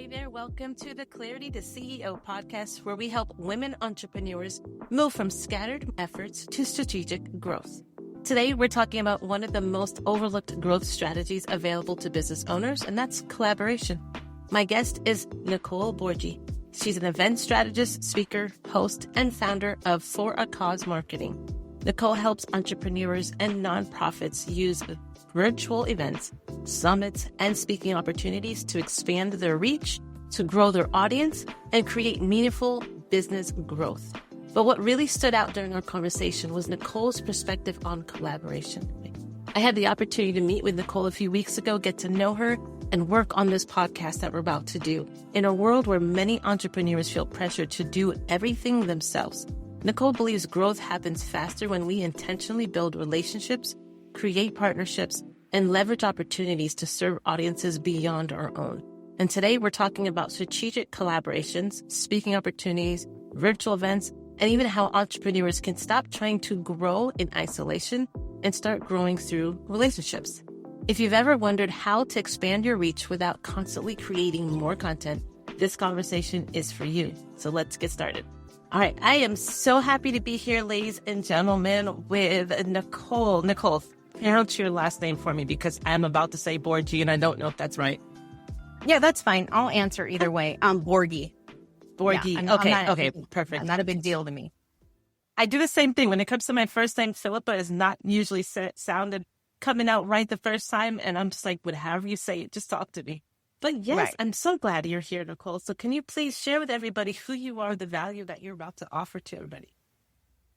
Hey there, welcome to the Clarity to CEO podcast, where we help women entrepreneurs move from scattered efforts to strategic growth. Today, we're talking about one of the most overlooked growth strategies available to business owners, and that's collaboration. My guest is Nicole Borghi. She's an event strategist, speaker, host, and founder of For a Cause Marketing. Nicole helps entrepreneurs and nonprofits use virtual events, summits, and speaking opportunities to expand their reach, to grow their audience, and create meaningful business growth. But what really stood out during our conversation was Nicole's perspective on collaboration. I had the opportunity to meet with Nicole a few weeks ago, get to know her, and work on this podcast that we're about to do. In a world where many entrepreneurs feel pressured to do everything themselves, Nicole believes growth happens faster when we intentionally build relationships, create partnerships, and leverage opportunities to serve audiences beyond our own. And today we're talking about strategic collaborations, speaking opportunities, virtual events, and even how entrepreneurs can stop trying to grow in isolation and start growing through relationships. If you've ever wondered how to expand your reach without constantly creating more content, this conversation is for you. So let's get started. All right, I am so happy to be here, ladies and gentlemen, with Nicole. Nicole, pronounce your last name for me because I'm about to say Borghi and I don't know if that's right. Yeah, that's fine. I'll answer either way. Borghi. Borghi. Yeah, okay, perfect. Not a big deal to me. I do the same thing. When it comes to my first name, Philippa is not usually sounded coming out right the first time. And I'm just like, however you say it, just talk to me. But yes, Right. I'm so glad you're here, Nicole. So can you please share with everybody who you are, the value that you're about to offer to everybody?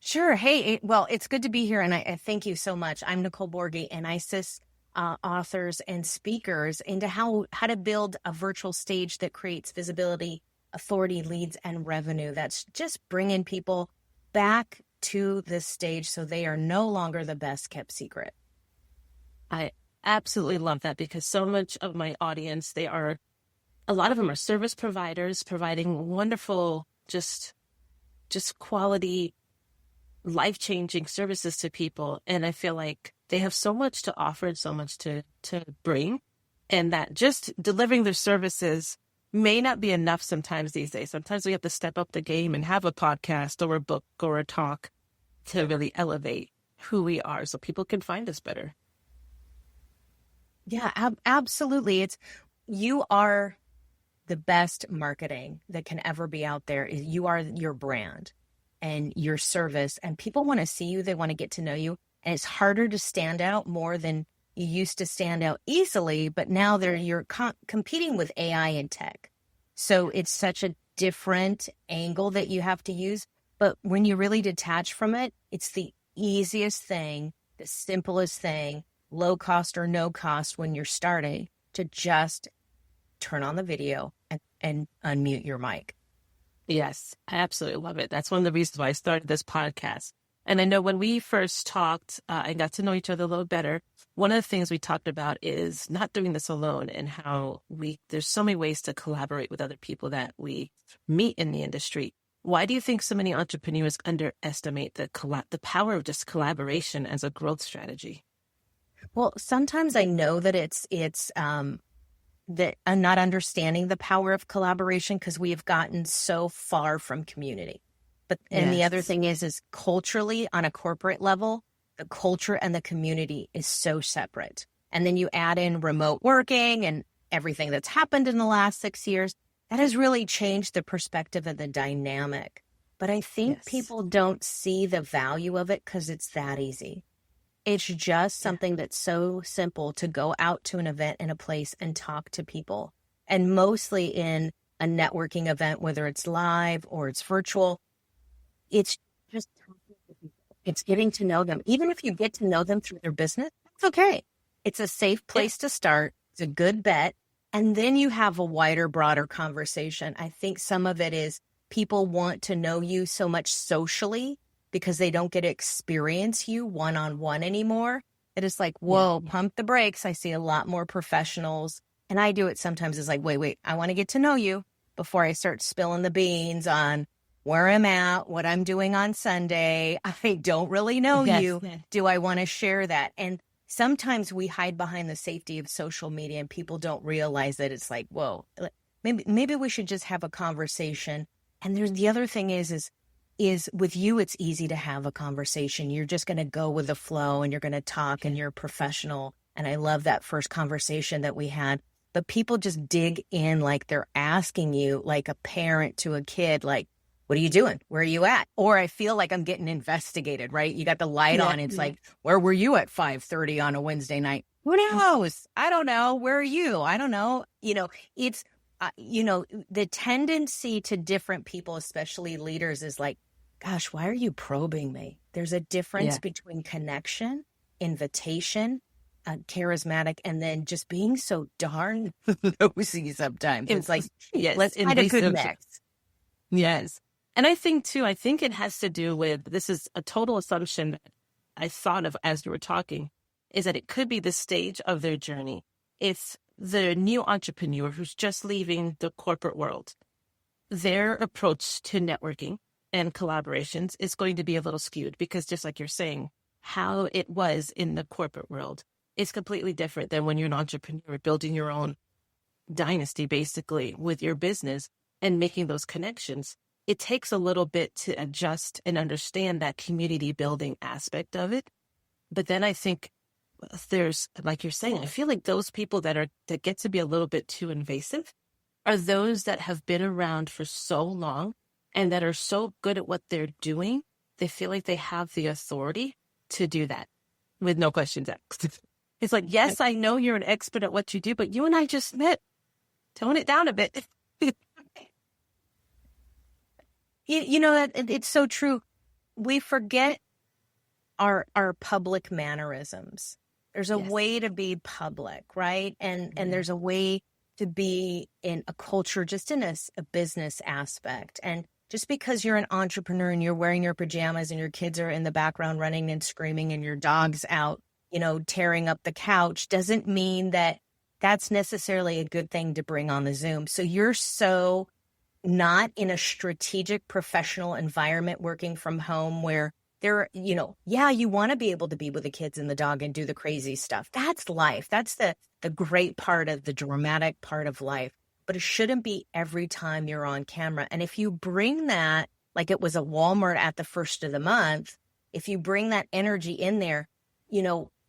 Sure. Hey, well, it's good to be here. And I thank you so much. I'm Nicole Borghi, and I assist authors and speakers into how to build a virtual stage that creates visibility, authority, leads, and revenue. That's just bringing people back to this stage so they are no longer the best kept secret. I absolutely love that, because so much of my audience, a lot of them are service providers providing wonderful, just quality, life-changing services to people. And I feel like they have so much to offer and so much to bring, and that just delivering their services may not be enough sometimes these days. Sometimes we have to step up the game and have a podcast or a book or a talk to really elevate who we are so people can find us better. Yeah, absolutely. You are the best marketing that can ever be out there. You are your brand and your service, and people want to see you. They want to get to know you. And it's harder to stand out more than you used to stand out easily. But now you're competing with AI and tech. So it's such a different angle that you have to use. But when you really detach from it, it's the easiest thing, the simplest thing, low cost or no cost when you're starting, to just turn on the video and unmute your mic. Yes, I absolutely love it. That's one of the reasons why I started this podcast. And I know when we first talked and got to know each other a little better, one of the things we talked about is not doing this alone, and how there's so many ways to collaborate with other people that we meet in the industry. Why do you think so many entrepreneurs underestimate the power of just collaboration as a growth strategy? Well, sometimes I know that it's that I'm not understanding the power of collaboration because we have gotten so far from community. And the other thing is culturally, on a corporate level, the culture and the community is so separate. And then you add in remote working and everything that's happened in the last 6 years, that has really changed the perspective and the dynamic. But I think people don't see the value of it because it's that easy. It's just something that's so simple to go out to an event in a place and talk to people. And mostly in a networking event, whether it's live or it's virtual, it's just talking to people. It's getting to know them. Even if you get to know them through their business, that's okay. It's a safe place to start. It's a good bet. And then you have a wider, broader conversation. I think some of it is people want to know you so much socially because they don't get to experience you one-on-one anymore. It is like, whoa, pump the brakes. I see a lot more professionals. And I do it sometimes. It's like, wait, I want to get to know you before I start spilling the beans on where I'm at, what I'm doing on Sunday. I don't really know you. Do I want to share that? And sometimes we hide behind the safety of social media and people don't realize that it's like, whoa, maybe we should just have a conversation. And there's the other thing is with you, it's easy to have a conversation. You're just going to go with the flow and you're going to talk and you're professional. And I love that first conversation that we had. But people just dig in like they're asking you, like a parent to a kid, like, what are you doing? Where are you at? Or I feel like I'm getting investigated, right? You got the light on. It's like, where were you at 5:30 on a Wednesday night? Who knows? I don't know. Where are you? I don't know. It's, the tendency to different people, especially leaders, is like, gosh, why are you probing me? There's a difference between connection, invitation, charismatic, and then just being so darn nosy sometimes. It's like, let's find a good mix. Yes. And I think it has to do with, this is a total assumption that I thought of as you were talking, is that it could be the stage of their journey. It's the new entrepreneur who's just leaving the corporate world. Their approach to networking and collaborations is going to be a little skewed because, just like you're saying, how it was in the corporate world is completely different than when you're an entrepreneur building your own dynasty, basically, with your business and making those connections. It takes a little bit to adjust and understand that community building aspect of it. But then I think there's, like you're saying, I feel like those people that get to be a little bit too invasive are those that have been around for so long and that are so good at what they're doing, they feel like they have the authority to do that with no questions asked. It's like, yes, I know you're an expert at what you do, but you and I just met. Tone it down a bit. That it's so true. We forget our public mannerisms. There's a way to be public, right? And there's a way to be in a culture, just in a business aspect. And just because you're an entrepreneur and you're wearing your pajamas and your kids are in the background running and screaming and your dog's out, tearing up the couch, doesn't mean that that's necessarily a good thing to bring on the Zoom. So you're so not in a strategic professional environment working from home where you want to be able to be with the kids and the dog and do the crazy stuff. That's life. That's the great part of the dramatic part of life. But it shouldn't be every time you're on camera. And if you bring that, like it was a Walmart at the first of the month, if you bring that energy in there,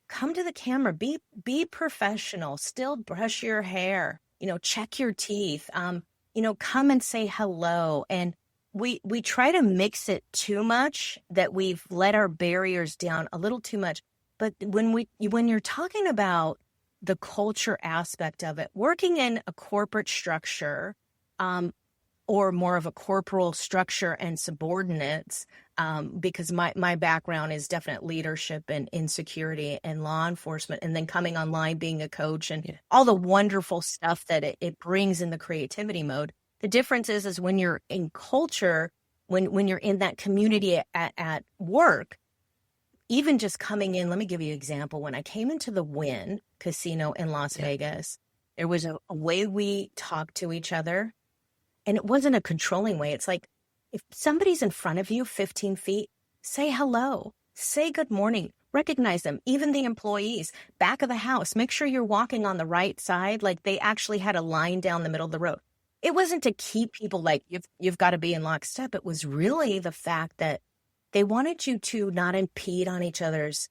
come to the camera, be professional, still brush your hair, check your teeth, come and say hello. And we try to mix it too much, that we've let our barriers down a little too much. But when you're talking about the culture aspect of it, working in a corporate structure, or more of a corporal structure and subordinates, because my background is definite leadership and insecurity and law enforcement, and then coming online, being a coach and all the wonderful stuff that it brings in the creativity mode. The difference is when you're in culture, when you're in that community at work, even just coming in, let me give you an example. When I came into the Wynn Casino in Las Vegas, there was a way we talked to each other, and it wasn't a controlling way. It's like, if somebody's in front of you 15 feet, say hello, say good morning, recognize them, even the employees, back of the house, make sure you're walking on the right side. Like they actually had a line down the middle of the road. It wasn't to keep people like, you've got to be in lockstep. It was really the fact that they wanted you to not impede on each other's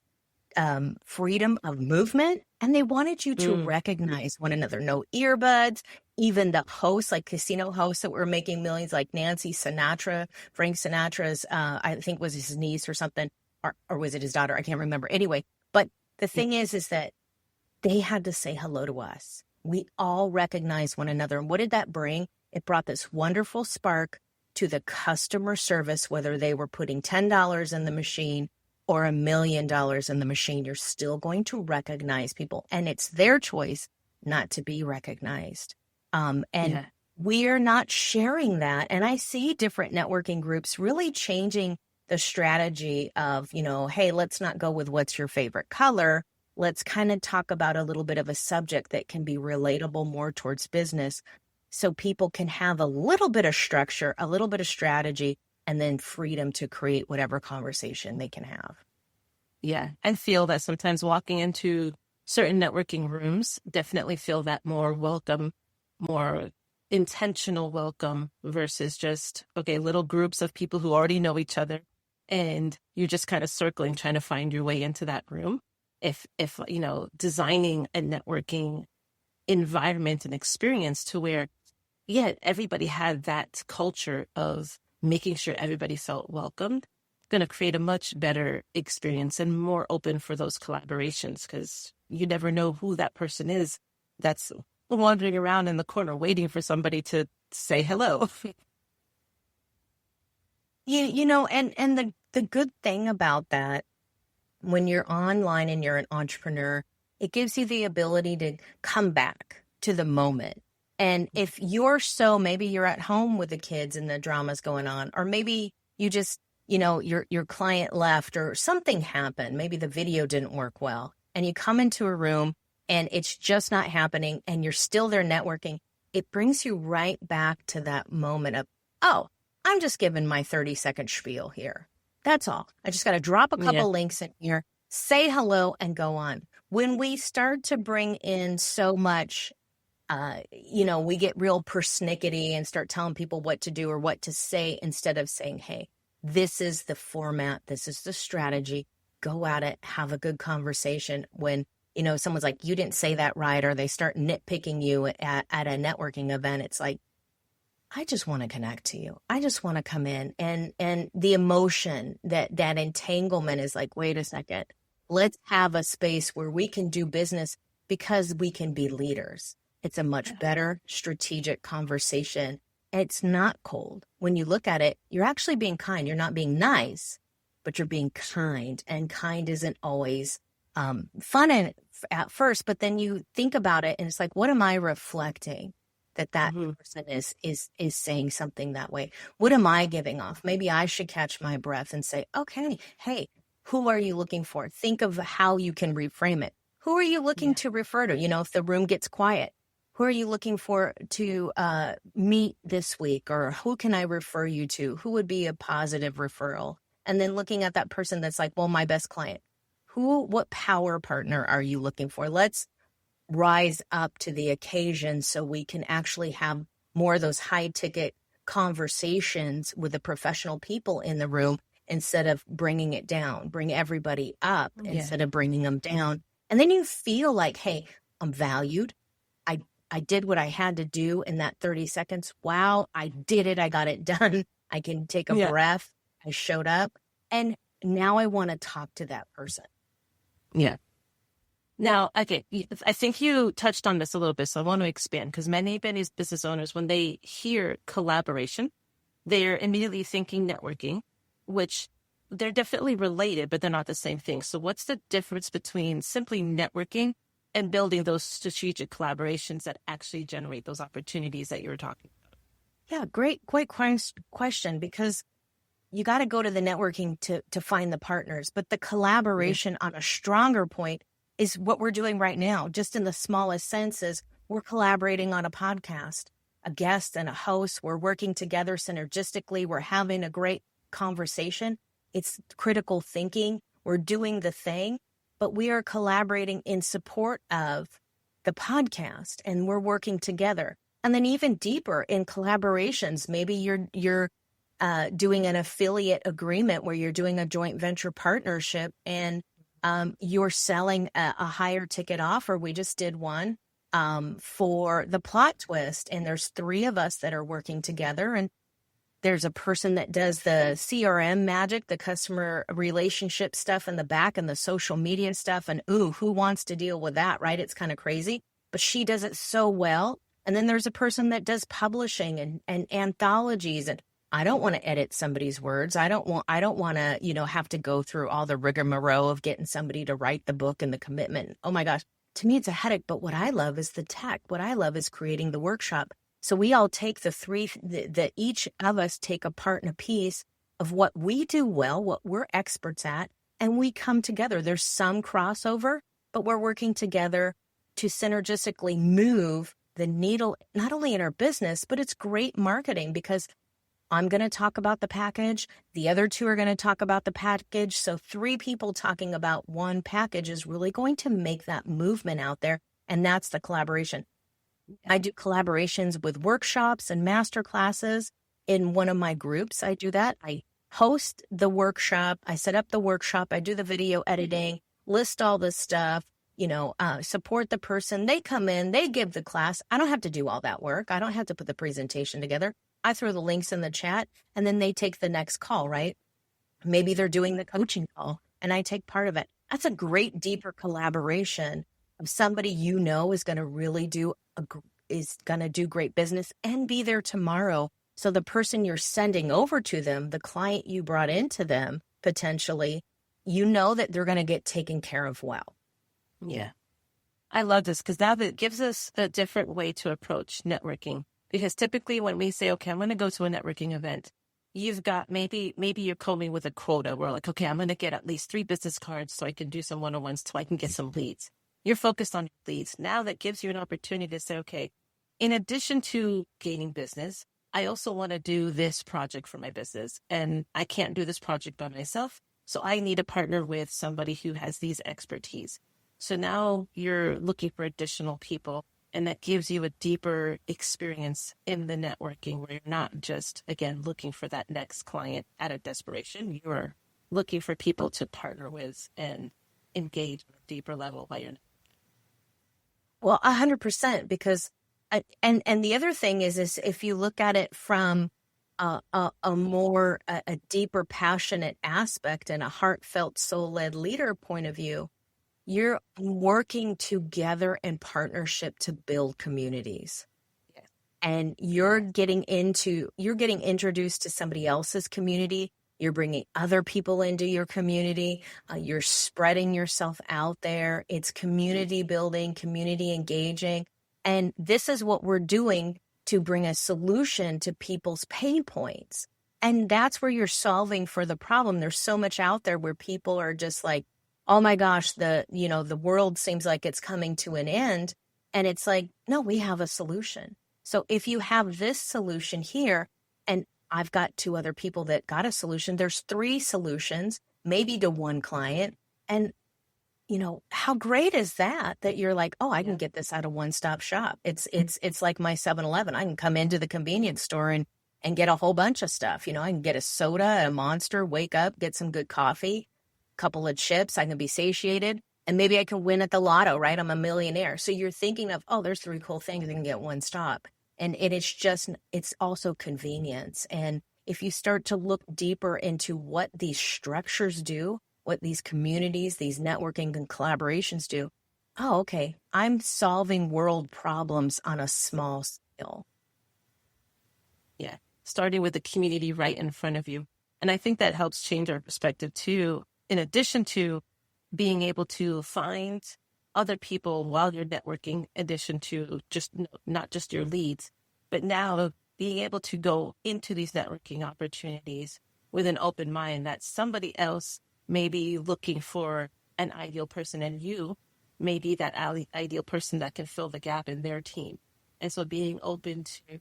freedom of movement. And they wanted you to recognize one another. No earbuds, even the hosts, like casino hosts that were making millions, like Nancy Sinatra, Frank Sinatra's, I think was his niece or something, or was it his daughter? I can't remember. Anyway, but the thing is that they had to say hello to us. We all recognize one another. And what did that bring? It brought this wonderful spark to the customer service, whether they were putting $10 in the machine or $1 million in the machine. You're still going to recognize people, and it's their choice not to be recognized. We're not sharing that. And I see different networking groups really changing the strategy of, hey, let's not go with what's your favorite color. Let's kind of talk about a little bit of a subject that can be relatable more towards business, so people can have a little bit of structure, a little bit of strategy, and then freedom to create whatever conversation they can have. Yeah, I feel that sometimes walking into certain networking rooms, definitely feel that more welcome, more intentional welcome versus just, okay, little groups of people who already know each other and you're just kind of circling, trying to find your way into that room. If designing a networking environment and experience to where, yeah, everybody had that culture of making sure everybody felt welcomed, going to create a much better experience and more open for those collaborations, because you never know who that person is that's wandering around in the corner waiting for somebody to say hello. And the good thing about that, when you're online and you're an entrepreneur, it gives you the ability to come back to the moment. And if maybe you're at home with the kids and the drama's going on, or maybe you just, your client left or something happened, maybe the video didn't work well, and you come into a room and it's just not happening and you're still there networking, it brings you right back to that moment of, oh, I'm just giving my 30-second spiel here. That's all. I just got to drop a couple links in here, say hello, and go on. When we start to bring in so much, we get real persnickety and start telling people what to do or what to say instead of saying, hey, this is the format, this is the strategy, go at it, have a good conversation. When, someone's like, you didn't say that right, or they start nitpicking you at a networking event, it's like, I just want to connect to you. I just want to come in, and the emotion, that entanglement is like, wait a second, let's have a space where we can do business because we can be leaders. It's a much better strategic conversation. It's not cold. When you look at it, you're actually being kind. You're not being nice, but you're being kind, and kind isn't always fun at first, but then you think about it and it's like, what am I reflecting that person is saying something that way? What am I giving off? Maybe I should catch my breath and say, okay, hey, who are you looking for? Think of how you can reframe it. Who are you looking to refer to? If the room gets quiet, who are you looking for to meet this week? Or who can I refer you to? Who would be a positive referral? And then looking at that person that's like, well, my best client. What power partner are you looking for? Let's rise up to the occasion so we can actually have more of those high ticket conversations with the professional people in the room, instead of bringing it down. Bring everybody up instead of bringing them down. And then you feel like, hey, I'm valued. I did what I had to do in that 30 seconds. Wow, I did it. I got it done. I can take a breath. I showed up. And now I want to talk to that person. Yeah. Now, okay, I think you touched on this a little bit, so I want to expand, because many business owners, when they hear collaboration, they're immediately thinking networking, which they're definitely related, but they're not the same thing. So what's the difference between simply networking and building those strategic collaborations that actually generate those opportunities that you were talking about? Yeah, great question, because you got to go to the networking to find the partners, but the collaboration on a stronger point is what we're doing right now. Just in the smallest senses, we're collaborating on a podcast, a guest and a host. We're working together synergistically. We're having a great conversation. It's critical thinking. We're doing the thing, but we are collaborating in support of the podcast, and we're working together. And then even deeper in collaborations, maybe you're doing an affiliate agreement where you're doing a joint venture partnership, and you're selling a higher ticket offer. We just did one for the plot twist, and there's 3 of us that are working together, and there's a person that does the CRM magic, the customer relationship stuff in the back, and the social media stuff. And who wants to deal with that, right? It's kind of crazy, but she does it so well. And then there's a person that does publishing and anthologies. And I don't want to edit somebody's words. I don't want to, have to go through all the rigmarole of getting somebody to write the book and the commitment. Oh my gosh, to me, it's a headache. But what I love is the tech. What I love is creating the workshop. So we all take each of us take a part and a piece of what we do well, what we're experts at, and we come together. There's some crossover, but we're working together to synergistically move the needle, not only in our business, but it's great marketing, because I'm going to talk about the package. The other 2 are going to talk about the package. So 3 people talking about one package is really going to make that movement out there. And that's the collaboration. I do collaborations with workshops and master classes. In one of my groups, I do that. I host the workshop. I set up the workshop. I do the video editing, list all the stuff, support the person. They come in, they give the class. I don't have to do all that work. I don't have to put the presentation together. I throw the links in the chat and then they take the next call, right? Maybe they're doing the coaching call and I take part of it. That's a great, deeper collaboration of somebody is going to really do great business and be there tomorrow. So the person you're sending over to them, the client you brought into them, potentially, that they're going to get taken care of well. Yeah. I love this because now that gives us a different way to approach networking. Because typically when we say, okay, I'm going to go to a networking event, you've got maybe you're coming with a quota. We're like, okay, I'm going to get at least 3 business cards so I can do some one-on-ones so I can get some leads. You're focused on leads. Now that gives you an opportunity to say, okay, in addition to gaining business, I also want to do this project for my business. And I can't do this project by myself. So I need to partner with somebody who has these expertise. So now you're looking for additional people. And that gives you a deeper experience in the networking where you're not just, again, looking for that next client out of desperation. You're looking for people to partner with and engage on a deeper level while you're. Well, 100%, because, and the other thing is if you look at it from a deeper, passionate aspect and a heartfelt, soul-led leader point of view, you're working together in partnership to build communities. Yes. And you're getting introduced to somebody else's community. You're bringing other people into your community. You're spreading yourself out there. It's community building, community engaging. And this is what we're doing to bring a solution to people's pain points. And that's where you're solving for the problem. There's so much out there where people are just like, oh my gosh, the world seems like it's coming to an end. And it's like, no, we have a solution. So if you have this solution here, and I've got 2 other people that got a solution, there's 3 solutions, maybe to one client. And, how great is that you're like, oh, I can get this at a one-stop shop. It's like my 7-Eleven. I can come into the convenience store and get a whole bunch of stuff. I can get a soda, a Monster, wake up, get some good coffee, couple of chips, I can be satiated, and maybe I can win at the lotto, right? I'm a millionaire. So you're thinking of, oh, there's 3 cool things I can get one stop. And it's also convenience. And if you start to look deeper into what these structures do, what these communities, these networking and collaborations do, oh, okay, I'm solving world problems on a small scale. Yeah, starting with the community right in front of you. And I think that helps change our perspective too. In addition to being able to find other people while you're networking, in addition to just not just your leads, but now being able to go into these networking opportunities with an open mind that somebody else may be looking for an ideal person and you may be that ideal person that can fill the gap in their team. And so being open to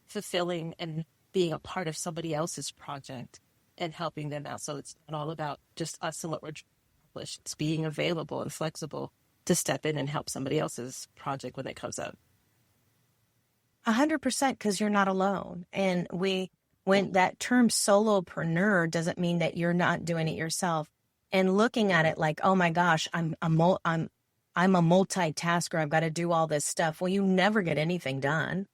fulfilling and being a part of somebody else's project and helping them out. So it's not all about just us and what we're trying to accomplish. It's being available and flexible to step in and help somebody else's project when it comes up. 100%, because you're not alone. And when that term solopreneur doesn't mean that you're not doing it yourself. And looking at it like, oh my gosh, I'm a multitasker. I've got to do all this stuff. Well, you never get anything done.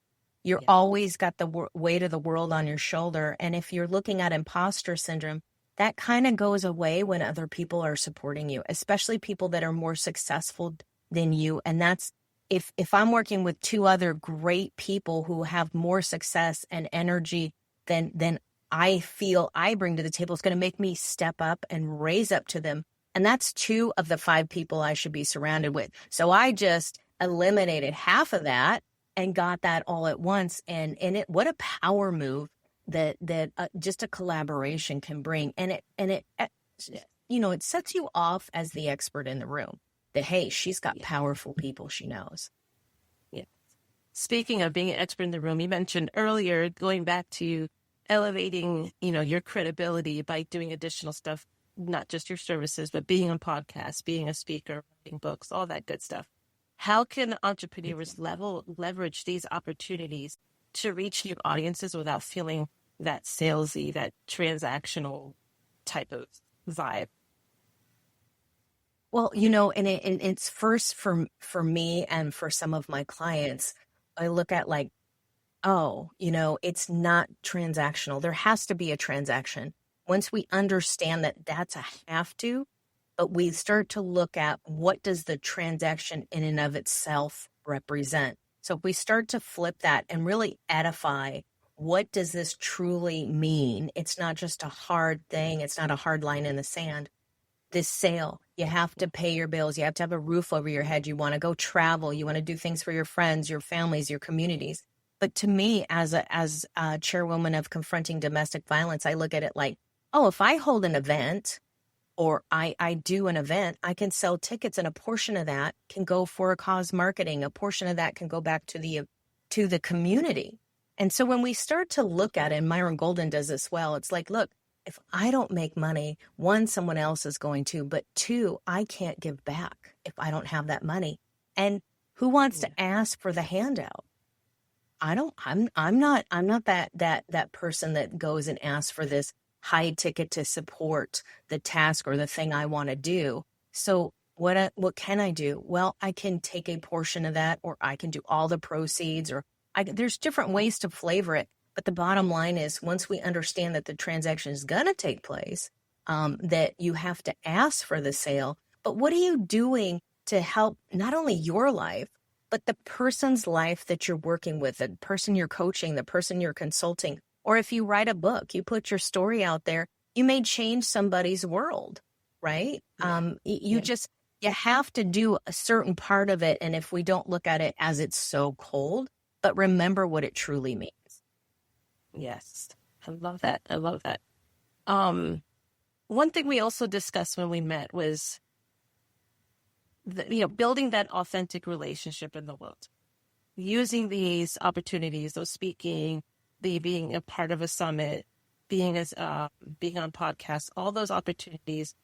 You're always got the weight of the world on your shoulder. And if you're looking at imposter syndrome, that kind of goes away when other people are supporting you, especially people that are more successful than you. And that's if I'm working with 2 other great people who have more success and energy than I feel I bring to the table, it's going to make me step up and raise up to them. And that's 2 of the 5 people I should be surrounded with. So I just eliminated half of that and got that all at once. And what a power move that just a collaboration can bring. And it sets you off as the expert in the room that, hey, she's got powerful people she knows. Yeah. Speaking of being an expert in the room, you mentioned earlier, going back to elevating, your credibility by doing additional stuff, not just your services, but being on podcasts, being a speaker, writing books, all that good stuff. How can entrepreneurs leverage these opportunities to reach new audiences without feeling that salesy, that transactional type of vibe? Well, and it's first for me and for some of my clients, I look at like, oh, it's not transactional. There has to be a transaction. Once we understand that that's a have to, but we start to look at what does the transaction in and of itself represent. So if we start to flip that and really edify, what does this truly mean? It's not just a hard thing. It's not a hard line in the sand. This sale, you have to pay your bills. You have to have a roof over your head. You want to go travel. You want to do things for your friends, your families, your communities. But to me, as a chairwoman of confronting domestic violence, I look at it like, oh, if I hold an event or I do an event, I can sell tickets, and a portion of that can go for a cause marketing. A portion of that can go back to the community. And so when we start to look at it, and Myron Golden does this well, it's like, look, if I don't make money, one, someone else is going to, but two, I can't give back if I don't have that money. And who wants to ask for the handout? I'm not that person that goes and asks for this high ticket to support the task or the thing I want to do. So what can I do? Well, I can take a portion of that, or I can do all the proceeds, or there's different ways to flavor it. But the bottom line is, once we understand that the transaction is going to take place, that you have to ask for the sale. But what are you doing to help not only your life, but the person's life that you're working with, the person you're coaching, the person you're consulting? Or if you write a book, you put your story out there, you may change somebody's world, right? You have to do a certain part of it. And if we don't look at it as it's so cold, but remember what it truly means. Yes, I love that. I love that. One thing we also discussed when we met was, building that authentic relationship in the world, using these opportunities, those speaking, being a part of a summit, being on podcasts, all those opportunities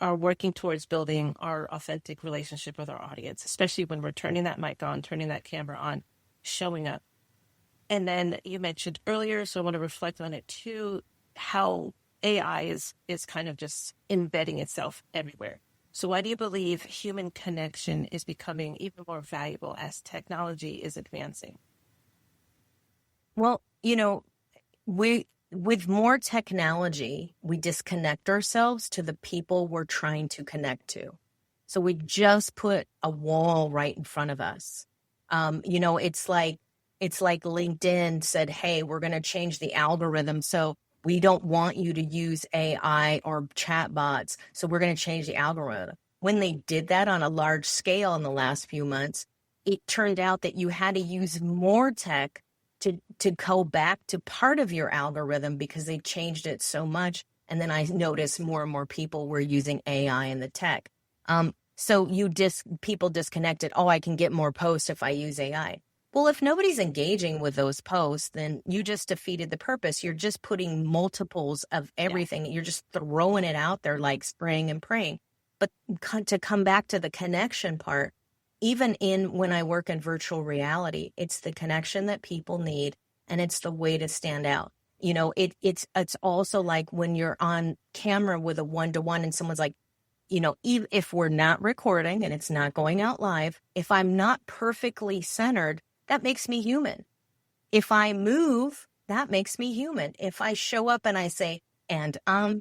are working towards building our authentic relationship with our audience, especially when we're turning that mic on, turning that camera on, showing up. And then you mentioned earlier, so I want to reflect on it too, how AI is kind of just embedding itself everywhere. So why do you believe human connection is becoming even more valuable as technology is advancing? Well, with more technology, we disconnect ourselves to the people we're trying to connect to. So we just put a wall right in front of us. It's like LinkedIn said, hey, we're going to change the algorithm. So we don't want you to use AI or chatbots. So we're going to change the algorithm. When they did that on a large scale in the last few months, it turned out that you had to use more tech to go back to part of your algorithm because they changed it so much. And then I noticed more and more people were using AI in the tech. So people disconnected. Oh, I can get more posts if I use AI. Well, if nobody's engaging with those posts, then you just defeated the purpose. You're just putting multiples of everything. You're just throwing it out there like spraying and praying. But to come back to the connection part, even when I work in virtual reality, it's the connection that people need, and it's the way to stand out. It's also like when you're on camera with a one-to-one and someone's like, if we're not recording and it's not going out live, if I'm not perfectly centered, that makes me human. If I move, that makes me human. If I show up and I say, and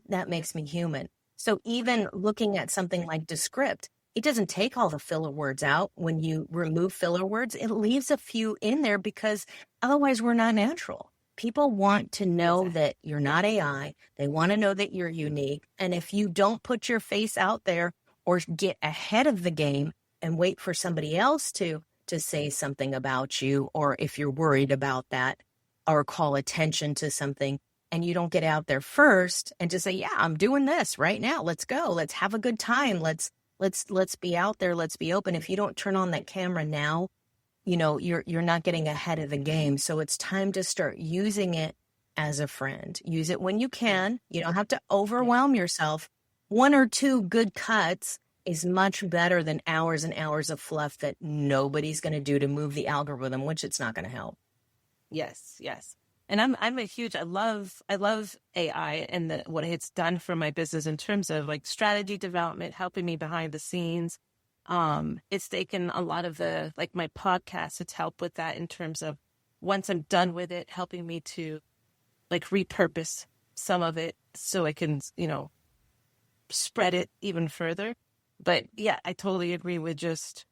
that makes me human. So even looking at something like Descript, it doesn't take all the filler words out. When you remove filler words, it leaves a few in there because otherwise we're not natural. People want to know that you're not AI. They want to know that you're unique. And if you don't put your face out there or get ahead of the game and wait for somebody else to say something about you, or if you're worried about that or call attention to something, and you don't get out there first and just say, yeah, I'm doing this right now. Let's go. Let's have a good time. Let's be out there. Let's be open. If you don't turn on that camera now, you're not getting ahead of the game. So it's time to start using it as a friend. Use it when you can. You don't have to overwhelm yourself. 1 or 2 good cuts is much better than hours and hours of fluff that nobody's going to do to move the algorithm, which it's not going to help. Yes, yes. And I'm a huge, I love AI and what it's done for my business in terms of like strategy development, helping me behind the scenes. It's taken a lot of like my podcast to help with that in terms of once I'm done with it, helping me to like repurpose some of it so I can, spread it even further. But yeah, I totally agree with just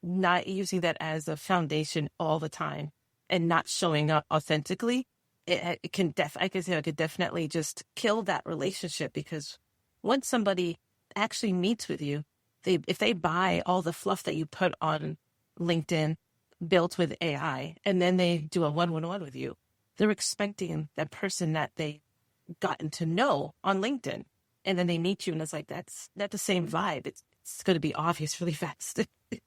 not using that as a foundation all the time and not showing up authentically. I could say I could definitely just kill that relationship, because once somebody actually meets with you, if they buy all the fluff that you put on LinkedIn built with AI, and then they do a one-on-one with you, they're expecting that person that they gotten to know on LinkedIn. And then they meet you and it's like, that's not the same vibe. It's going to be obvious really fast. It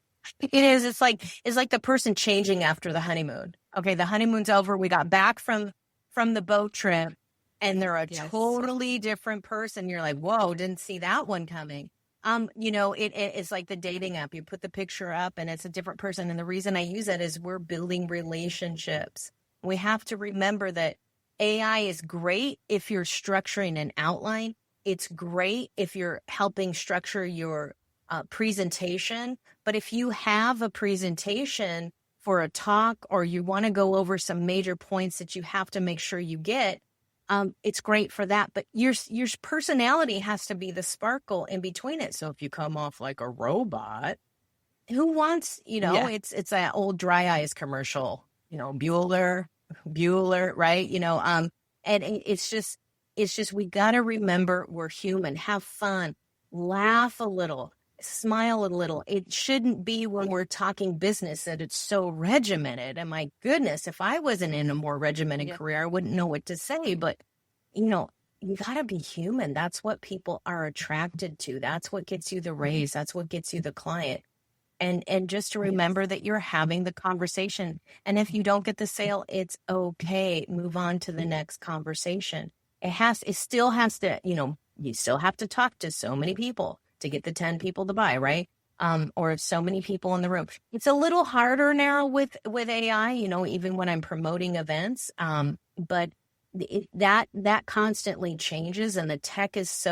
is. It's like the person changing after the honeymoon. Okay, the honeymoon's over. We got back from the boat trip and they're a totally different person. You're like, whoa, didn't see that one coming. It's like the dating app. You put the picture up and it's a different person. And the reason I use it is we're building relationships. We have to remember that AI is great if you're structuring an outline. It's great if you're helping structure your presentation. But if you have a presentation for a talk or you want to go over some major points that you have to make sure you get, it's great for that. But your personality has to be the sparkle in between it. So if you come off like a robot, who wants, it's that old Dry Eyes commercial, Bueller, right? And it's just, we got to remember we're human, have fun, laugh a little, smile a little. It shouldn't be when we're talking business that it's so regimented. And my goodness, if I wasn't in a more regimented career, I wouldn't know what to say. But, you got to be human. That's what people are attracted to. That's what gets you the raise. That's what gets you the client. And just to remember that you're having the conversation. And if you don't get the sale, it's okay. Move on to the next conversation. It still has to, you still have to talk to so many people to get the 10 people to buy, right? Or so many people in the room. It's a little harder now with AI, even when I'm promoting events. But that constantly changes, and the tech is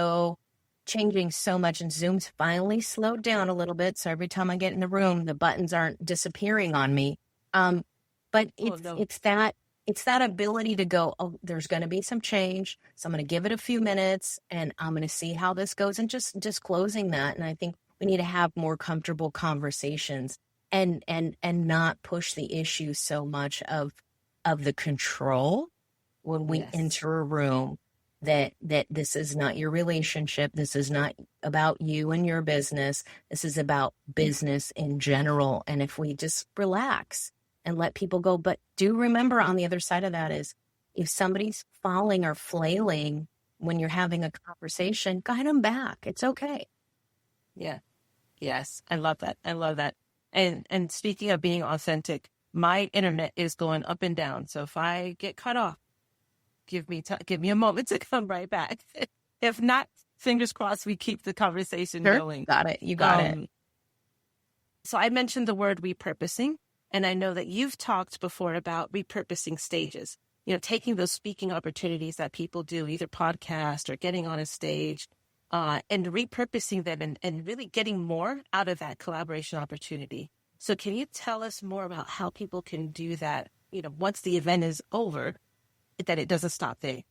changing so much, and Zoom's finally slowed down a little bit. So every time I get in the room, the buttons aren't disappearing on me. But it's that ability to go, oh, there's going to be some change. So I'm going to give it a few minutes and I'm going to see how this goes, and just disclosing that. And I think we need to have more comfortable conversations and not push the issue so much of the control when we enter a room, that this is not your relationship. This is not about you and your business. This is about business in general. And if we just relax and let people go. But do remember, on the other side of that is, if somebody's falling or flailing when you're having a conversation, guide them back. It's okay. Yeah. Yes. I love that. And speaking of being authentic, my internet is going up and down. So if I get cut off, give me a moment to come right back. If not, fingers crossed, we keep the conversation going. Got it. You got it. So I mentioned the word repurposing, and I know that you've talked before about repurposing stages, taking those speaking opportunities that people do, either podcast or getting on a stage, and repurposing them and really getting more out of that collaboration opportunity. So can you tell us more about how people can do that, once the event is over, that it doesn't stop there?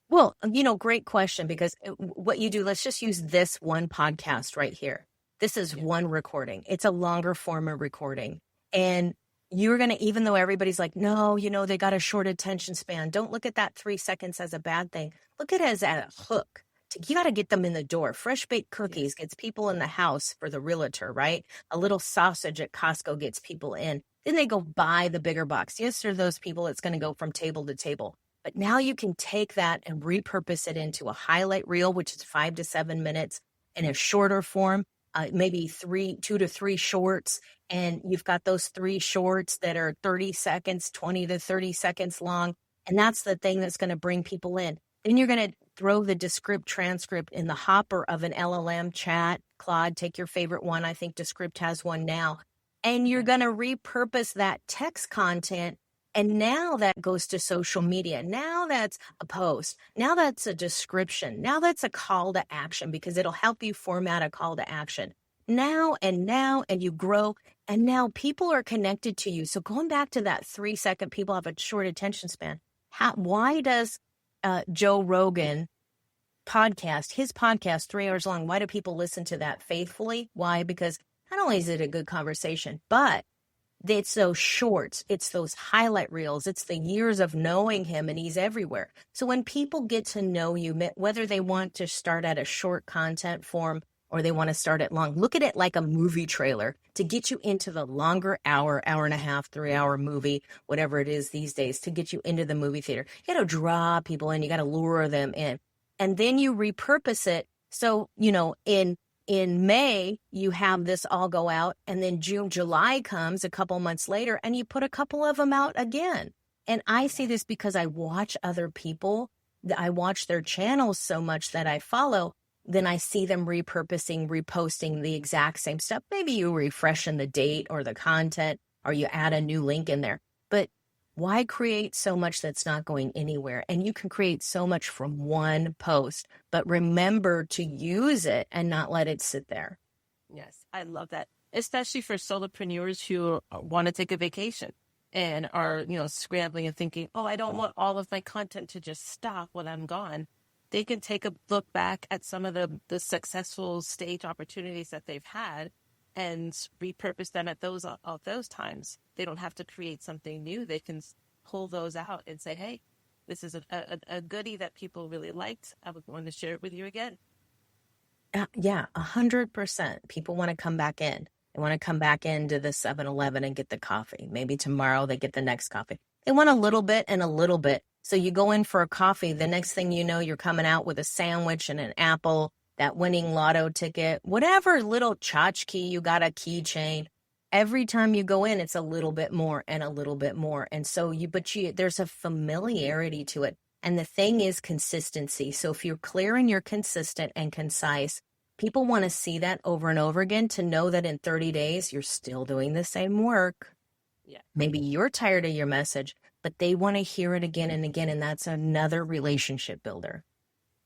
Well, great question, because what you do, let's just use this one podcast right here. This is one recording. It's a longer form of recording. And you're going to, even though everybody's like, no, they got a short attention span, don't look at that 3 seconds as a bad thing. Look at it as a hook. You got to get them in the door. Fresh baked cookies gets people in the house for the realtor, right? A little sausage at Costco gets people in. Then they go buy the bigger box. Yes, there are those people, it's going to go from table to table. But now you can take that and repurpose it into a highlight reel, which is 5 to 7 minutes, in a shorter form, maybe 2 to 3 shorts. And you've got those 3 shorts that are 30 seconds, 20 to 30 seconds long. And that's the thing that's going to bring people in. Then you're going to throw the Descript transcript in the hopper of an LLM chat. Claude, take your favorite one. I think Descript has one now. And you're going to repurpose that text content. And now that goes to social media. Now that's a post. Now that's a description. Now that's a call to action, because it'll help you format a call to action. Now, and you grow. And now people are connected to you. So going back to that 3-second, people have a short attention span. Why does Joe Rogan his podcast, 3 hours long, why do people listen to that faithfully? Why? Because not only is it a good conversation, but it's those shorts, it's those highlight reels, it's the years of knowing him, and he's everywhere. So when people get to know you, whether they want to start at a short content form or they want to start at long, look at it like a movie trailer to get you into the longer hour and a half, 3-hour movie, whatever it is these days, to get you into the movie theater. You got to draw people in, you got to lure them in, and then you repurpose it. So, in May, you have this all go out, and then June, July comes a couple months later, and you put a couple of them out again. And I see this because I watch other people. I watch their channels so much that I follow. Then I see them repurposing, reposting the exact same stuff. Maybe you refreshen the date or the content, or you add a new link in there. But why create so much that's not going anywhere? And you can create so much from one post, but remember to use it and not let it sit there. Yes, I love that. Especially for solopreneurs who want to take a vacation and are, scrambling and thinking, oh, I don't want all of my content to just stop when I'm gone. They can take a look back at some of the successful stage opportunities that they've had and repurpose them at those times. They don't have to create something new. They can pull those out and say, hey, this is a goodie that people really liked. I would want to share it with you again. Yeah, 100%. People want to come back in. They want to come back into the 7-Eleven and get the coffee. Maybe tomorrow they get the next coffee. They want a little bit and a little bit. So you go in for a coffee. The next thing you know, you're coming out with a sandwich and an apple, that winning lotto ticket, whatever little tchotchke, you got a keychain. Every time you go in, it's a little bit more and a little bit more. And so there's a familiarity to it. And the thing is consistency. So if you're clear and you're consistent and concise, people want to see that over and over again, to know that in 30 days, you're still doing the same work. Yeah. Maybe you're tired of your message, but they want to hear it again and again. And that's another relationship builder.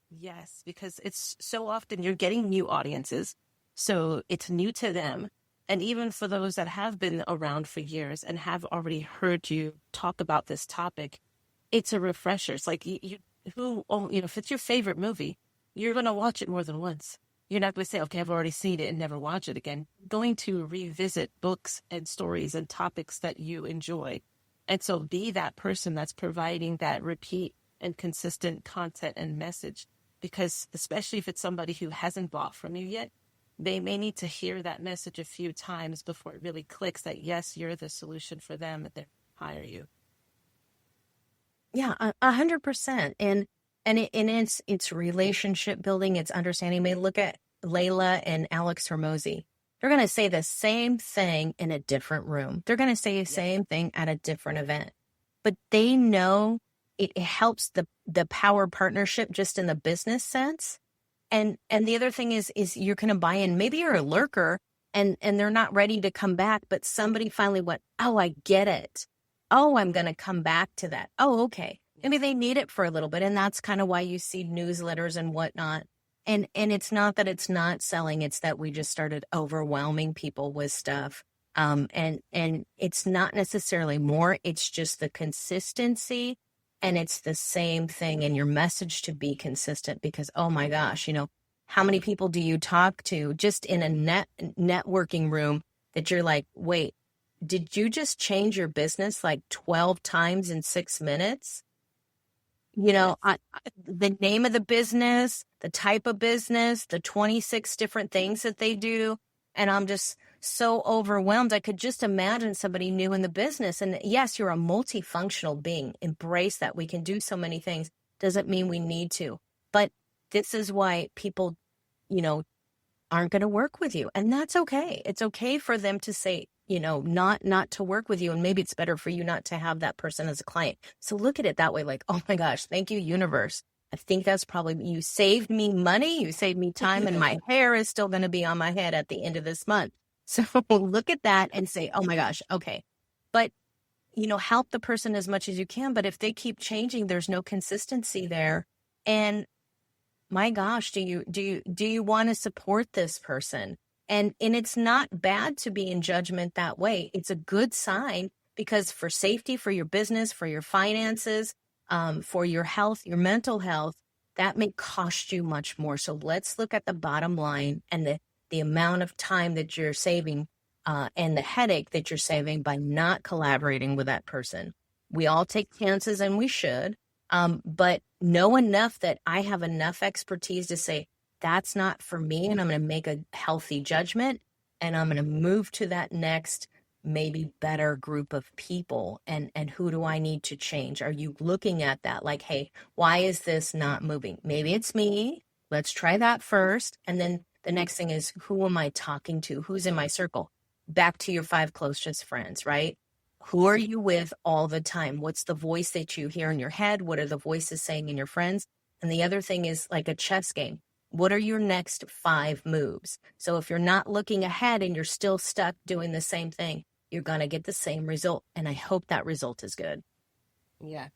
Yes, because it's so often you're getting new audiences. So it's new to them. And even for those that have been around for years and have already heard you talk about this topic, it's a refresher. It's like if it's your favorite movie, you're going to watch it more than once. You're not going to say, okay, I've already seen it and never watch it again. You're going to revisit books and stories and topics that you enjoy. And so be that person that's providing that repeat and consistent content and message. Because especially if it's somebody who hasn't bought from you yet, they may need to hear that message a few times before it really clicks that, yes, you're the solution for them and they hire you. Yeah, 100%. And it's relationship building, it's understanding. May look at Layla and Alex Hormozy. They're going to say the same thing in a different room. They're going to say the same thing at a different event. But they know it helps the power partnership just in the business sense. And the other thing is you're going to buy in. Maybe you're a lurker and they're not ready to come back, but somebody finally went, oh, I get it. Oh, I'm going to come back to that. Oh, okay. Maybe they need it for a little bit. And that's kind of why you see newsletters and whatnot. And it's not that it's not selling. It's that we just started overwhelming people with stuff. And it's not necessarily more. It's just the consistency. And it's the same thing, and your message to be consistent, because, oh my gosh, how many people do you talk to just in a networking room that you're like, wait, did you just change your business like 12 times in 6 minutes? The name of the business, the type of business, the 26 different things that they do. And I'm just so overwhelmed. I could just imagine somebody new in the business. And yes, you're a multifunctional being. Embrace that. We can do so many things. Doesn't mean we need to. But this is why people, aren't going to work with you. And that's okay. It's okay for them to say, not to work with you. And maybe it's better for you not to have that person as a client. So look at it that way, like, oh my gosh, thank you, universe. I think that's probably, you saved me money, you saved me time, and my hair is still going to be on my head at the end of this month. So look at that and say, oh my gosh, okay. But, help the person as much as you can. But if they keep changing, there's no consistency there. And my gosh, do you want to support this person? And it's not bad to be in judgment that way. It's a good sign, because for safety, for your business, for your finances, for your health, your mental health, that may cost you much more. So let's look at the bottom line and the amount of time that you're saving, and the headache that you're saving by not collaborating with that person. We all take chances, and we should, but know enough that I have enough expertise to say, that's not for me, and I'm going to make a healthy judgment, and I'm going to move to that next, maybe better group of people. And who do I need to change? Are you looking at that like, hey, why is this not moving? Maybe it's me. Let's try that first. And then the next thing is, who am I talking to? Who's in my circle? Back to your 5 closest friends, right? Who are you with all the time? What's the voice that you hear in your head? What are the voices saying in your friends? And the other thing is like a chess game. What are your next 5 moves? So if you're not looking ahead and you're still stuck doing the same thing, you're going to get the same result. And I hope that result is good. Yeah,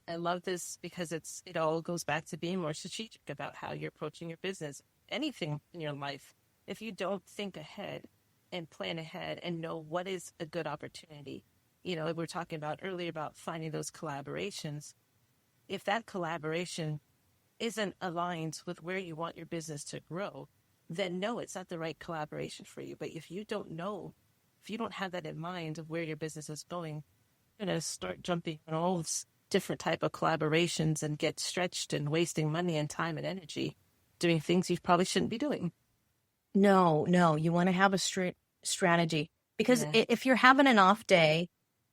I love this, because it all goes back to being more strategic about how you're approaching your business, anything in your life. If you don't think ahead and plan ahead and know what is a good opportunity, we were talking about earlier about finding those collaborations. If that collaboration isn't aligned with where you want your business to grow, then no, it's not the right collaboration for you. But if you don't know, if you don't have that in mind of where your business is going, you're going to start jumping on all this different type of collaborations and get stretched and wasting money and time and energy doing things you probably shouldn't be doing. No, you want to have a strategy, because if you're having an off day,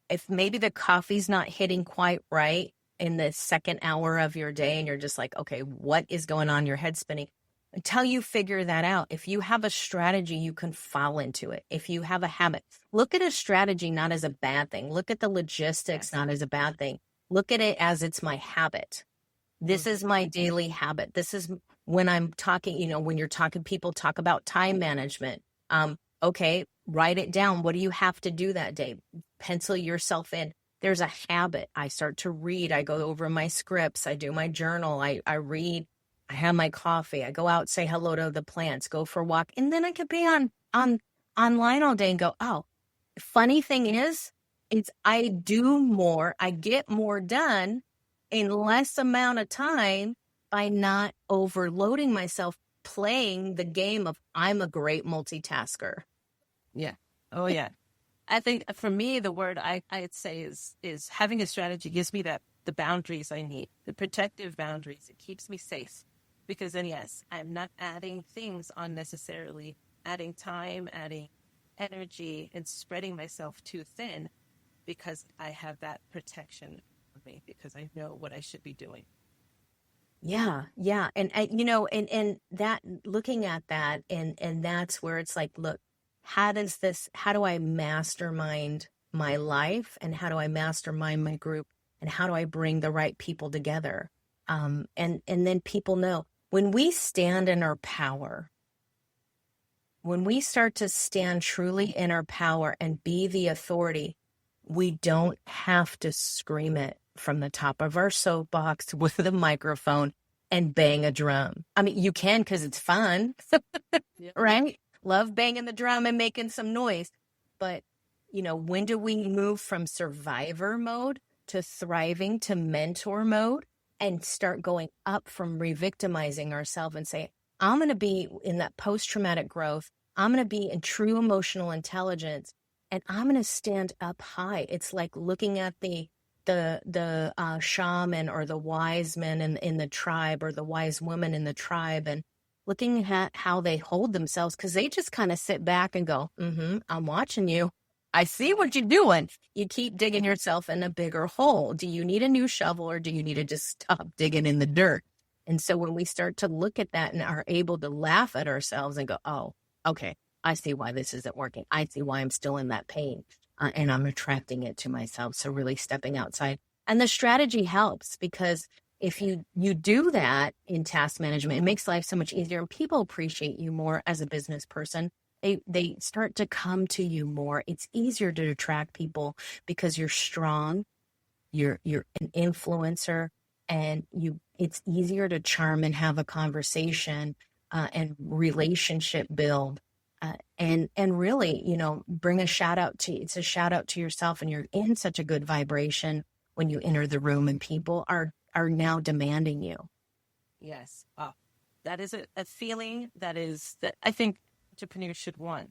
if maybe the coffee's not hitting quite right in the second hour of your day, and you're just like, okay, what is going on? Your head spinning. Until you figure that out, if you have a strategy, you can fall into it. If you have a habit, look at a strategy not as a bad thing. Look at the logistics not as a bad thing. Look at it as, it's my habit. This is my daily habit. This is when I'm talking, when you're talking, people talk about time management. Okay, write it down. What do you have to do that day? Pencil yourself in. There's a habit. I start to read. I go over my scripts. I do my journal. I read. I have my coffee. I go out, say hello to the plants, go for a walk. And then I could be online all day and go, oh, funny thing is I do more. I get more done in less amount of time by not overloading myself, playing the game of I'm a great multitasker. Yeah. Oh, yeah. I think for me, the word I'd say is having a strategy gives me the boundaries I need, the protective boundaries. It keeps me safe, because then, yes, I'm not adding things unnecessarily, adding time, adding energy, and spreading myself too thin, because I have that protection of me, because I know what I should be doing. Yeah. And and that, looking at that, and that's where it's like, look, how do I mastermind my life, and how do I mastermind my group, and how do I bring the right people together? And then people know, when we stand in our power, when we start to stand truly in our power and be the authority, we don't have to scream it from the top of our soapbox with a microphone and bang a drum. I mean, you can, because it's fun, right? Love banging the drum and making some noise. But, when do we move from survivor mode to thriving to mentor mode, and start going up from re-victimizing ourselves and say, I'm going to be in that post-traumatic growth. I'm going to be in true emotional intelligence, and I'm going to stand up high. It's like looking at the shaman or the wise men in the tribe, or the wise woman in the tribe, and looking at how they hold themselves, because they just kind of sit back and go, I'm watching you. I see what you're doing. You keep digging yourself in a bigger hole. Do you need a new shovel, or do you need to just stop digging in the dirt? And so when we start to look at that and are able to laugh at ourselves and go, oh, okay, I see why this isn't working. I see why I'm still in that pain, and I'm attracting it to myself. So really stepping outside. And the strategy helps, because if you do that in task management, it makes life so much easier, and people appreciate you more as a business person. They start to come to you more. It's easier to attract people because you're strong, you're an influencer, and it's easier to charm and have a conversation and relationship build. And really, bring it's a shout out to yourself, and you're in such a good vibration when you enter the room, and people are now demanding you. Yes. Oh, that is a feeling that I think entrepreneurs should want.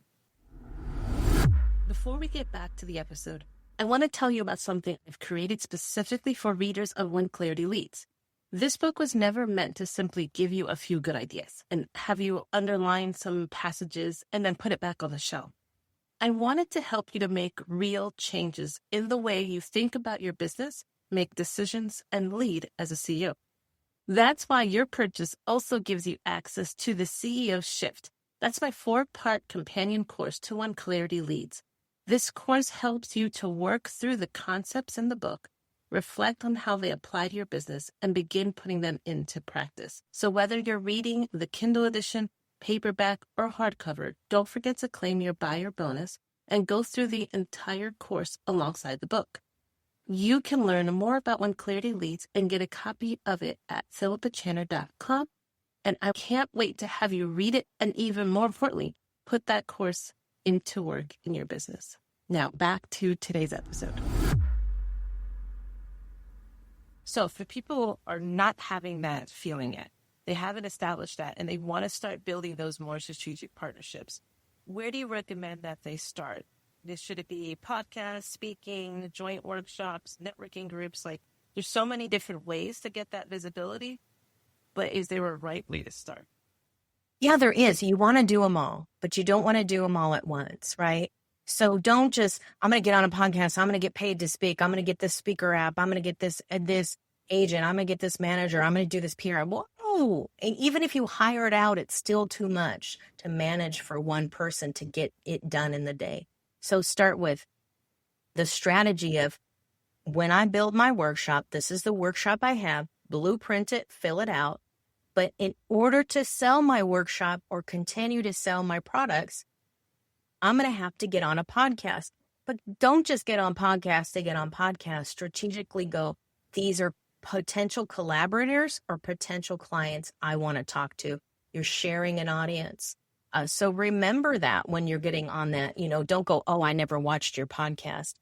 Before we get back to the episode, I want to tell you about something I've created specifically for readers of When Clarity Leads. This book was never meant to simply give you a few good ideas and have you underline some passages and then put it back on the shelf. I wanted to help you to make real changes in the way you think about your business, make decisions, and lead as a CEO. That's why your purchase also gives you access to the CEO Shift. That's my 4-part companion course to When Clarity Leads. This course helps you to work through the concepts in the book, reflect on how they apply to your business, and begin putting them into practice. So whether you're reading the Kindle edition, paperback, or hardcover, don't forget to claim your buyer bonus and go through the entire course alongside the book. You can learn more about When Clarity Leads and get a copy of it at philippachanner.com. And I can't wait to have you read it and, even more importantly, put that course into work in your business. Now, back to today's episode. So for people who are not having that feeling yet, they haven't established that, and they want to start building those more strategic partnerships, where do you recommend that they start? Should it be podcasts, speaking, joint workshops, networking groups? Like, there's so many different ways to get that visibility, but is there a right way to start? Yeah, there is. You want to do them all, but you don't want to do them all at once, right? So don't just, I'm going to get on a podcast, I'm going to get paid to speak, I'm going to get this speaker app, I'm going to get this agent, I'm going to get this manager, I'm going to do this PR. Whoa. And even if you hire it out, it's still too much to manage for one person to get it done in the day. So start with the strategy of, when I build my workshop, this is the workshop I have, blueprint it, fill it out. But in order to sell my workshop or continue to sell my products, I'm going to have to get on a podcast. But don't just get on podcasts to get on podcasts. Strategically go, these are potential collaborators or potential clients I want to talk to. You're sharing an audience. So remember that when you're getting on that, don't go, oh, I never watched your podcast.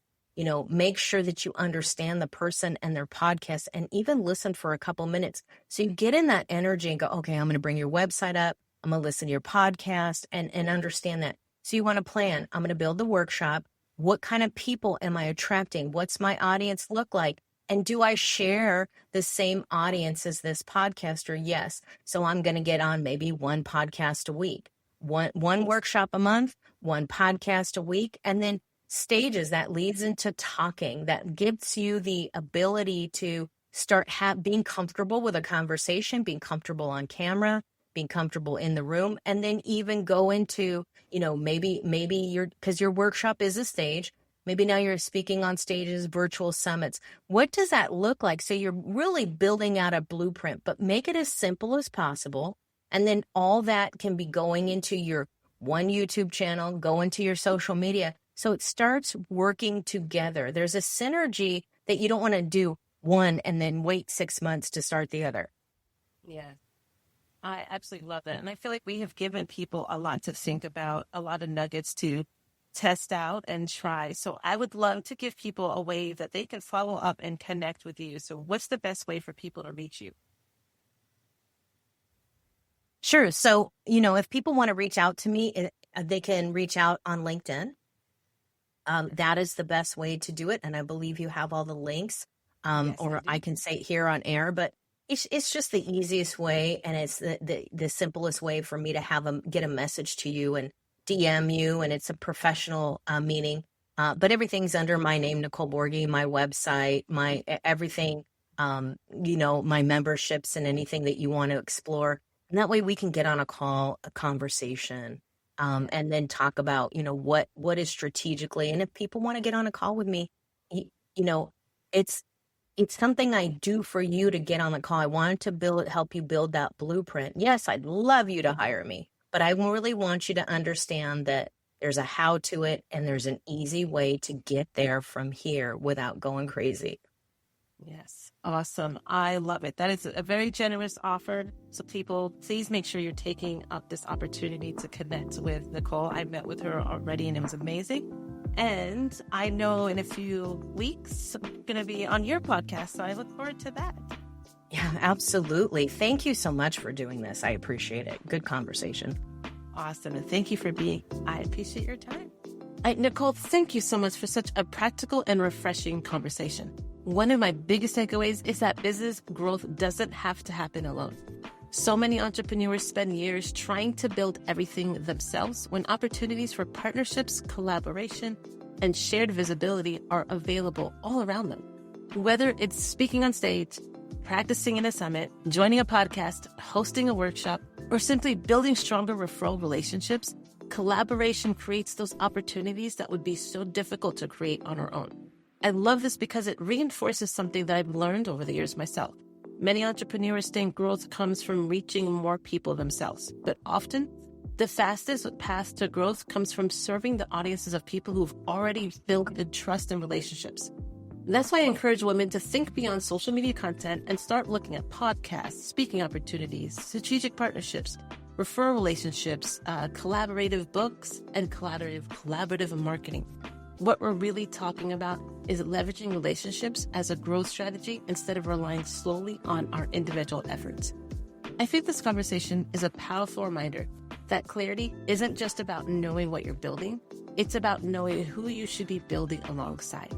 Make sure that you understand the person and their podcast, and even listen for a couple minutes. So you get in that energy and go, okay, I'm going to bring your website up. I'm going to listen to your podcast and understand that. So you want to plan, I'm going to build the workshop. What kind of people am I attracting? What's my audience look like? And do I share the same audience as this podcaster? Yes. So I'm going to get on maybe one podcast a week, one workshop a month, one podcast a week, and then stages that leads into talking, that gives you the ability to start being comfortable with a conversation, being comfortable on camera, being comfortable in the room, and then even go into, maybe because your workshop is a stage. Maybe now you're speaking on stages, virtual summits. What does that look like? So you're really building out a blueprint, but make it as simple as possible. And then all that can be going into your one YouTube channel, go into your social media. So it starts working together. There's a synergy that you don't want to do one and then wait 6 months to start the other. Yeah, I absolutely love that. And I feel like we have given people a lot to think about, a lot of nuggets to test out and try. So I would love to give people a way that they can follow up and connect with you. So what's the best way for people to reach you? Sure. So, if people want to reach out to me, they can reach out on LinkedIn. That is the best way to do it. And I believe you have all the links, Yes, or I can say it here on air, but it's just the easiest way. And it's the simplest way for me to have them get a message to you and DM you. And it's a professional meeting. But everything's under my name, Nicole Borghi, my website, my everything, my memberships and anything that you want to explore. And that way we can get on a call, a conversation, and then talk about, what is strategically. And if people want to get on a call with me, it's It's something I do for you to get on the call. I wanted to help you build that blueprint. Yes, I'd love you to hire me, but I really want you to understand that there's a how to it and there's an easy way to get there from here without going crazy. Yes. Awesome. I love it. That is a very generous offer. So people, please make sure you're taking up this opportunity to connect with Nicole. I met with her already and it was amazing. And I know in a few weeks, I'm going to be on your podcast. So I look forward to that. Yeah, absolutely. Thank you so much for doing this. I appreciate it. Good conversation. Awesome. And thank you for being. I appreciate your time. Nicole, thank you so much for such a practical and refreshing conversation. One of my biggest takeaways is that business growth doesn't have to happen alone. So many entrepreneurs spend years trying to build everything themselves when opportunities for partnerships, collaboration, and shared visibility are available all around them. Whether it's speaking on stage, practicing in a summit, joining a podcast, hosting a workshop, or simply building stronger referral relationships, collaboration creates those opportunities that would be so difficult to create on our own. I love this because it reinforces something that I've learned over the years myself. Many entrepreneurs think growth comes from reaching more people themselves, but often the fastest path to growth comes from serving the audiences of people who've already built good trust and relationships. That's why I encourage women to think beyond social media content and start looking at podcasts, speaking opportunities, strategic partnerships, referral relationships, collaborative books, and collaborative marketing. What we're really talking about is leveraging relationships as a growth strategy instead of relying solely on our individual efforts. I think this conversation is a powerful reminder that clarity isn't just about knowing what you're building, it's about knowing who you should be building alongside.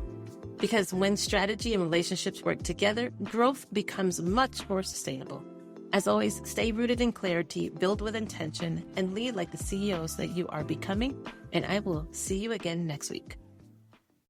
Because when strategy and relationships work together, growth becomes much more sustainable. As always, stay rooted in clarity, build with intention, and lead like the CEOs that you are becoming. And I will see you again next week.